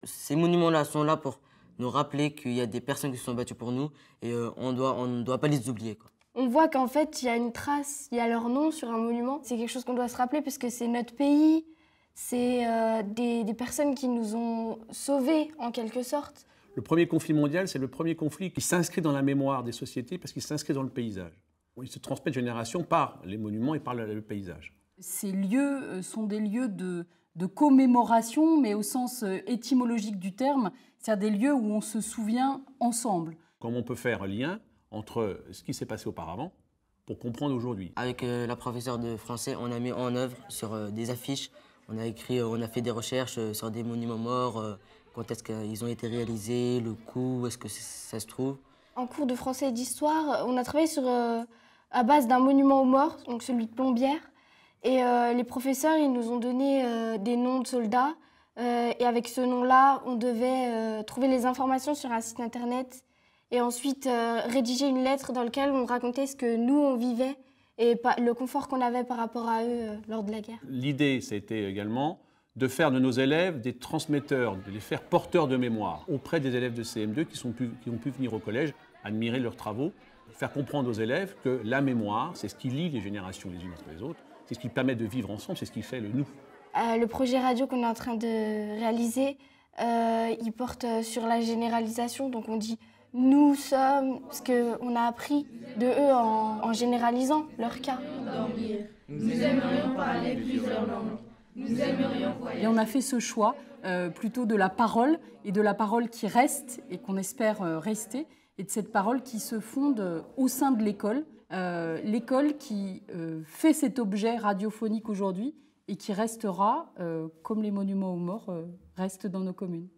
Ces monuments-là sont là pour nous rappeler qu'il y a des personnes qui se sont battues pour nous et on ne doit pas les oublier, quoi. On voit qu'en fait, il y a une trace, il y a leur nom sur un monument. C'est quelque chose qu'on doit se rappeler puisque c'est notre pays, c'est des personnes qui nous ont sauvés en quelque sorte. Le premier conflit mondial, c'est le premier conflit qui s'inscrit dans la mémoire des sociétés parce qu'il s'inscrit dans le paysage. Il se transmet de génération par les monuments et par le paysage. Ces lieux sont des lieux de commémoration, mais au sens étymologique du terme, c'est-à-dire des lieux où on se souvient ensemble. Comment on peut faire un lien entre ce qui s'est passé auparavant pour comprendre aujourd'hui. Avec la professeure de français, on a mis en œuvre sur des affiches, on a fait des recherches sur des monuments morts, quand est-ce qu'ils ont été réalisés, le coût, où est-ce que ça se trouve. En cours de français et d'histoire, on a travaillé à base d'un monument aux morts, donc celui de Plombières. Et les professeurs, ils nous ont donné des noms de soldats. Et avec ce nom-là, on devait trouver les informations sur un site internet et ensuite rédiger une lettre dans laquelle on racontait ce que nous, on vivait et le confort qu'on avait par rapport à eux lors de la guerre. L'idée, c'était également de faire de nos élèves des transmetteurs, de les faire porteurs de mémoire auprès des élèves de CM2 qui ont pu venir au collège, admirer leurs travaux, faire comprendre aux élèves que la mémoire, c'est ce qui lie les générations les unes entre les autres, c'est ce qui permet de vivre ensemble, c'est ce qui fait le nous. Le projet radio qu'on est en train de réaliser, il porte sur la généralisation, donc on dit nous sommes, ce qu'on a appris de eux en généralisant leur cas. Nous aimerions parler plusieurs langues. Nous aimerions voyager. Et on a fait ce choix plutôt de la parole, et de la parole qui reste et qu'on espère rester, et de cette parole qui se fonde au sein de l'école. L'école qui fait cet objet radiophonique aujourd'hui et qui restera, comme les monuments aux morts, restent dans nos communes.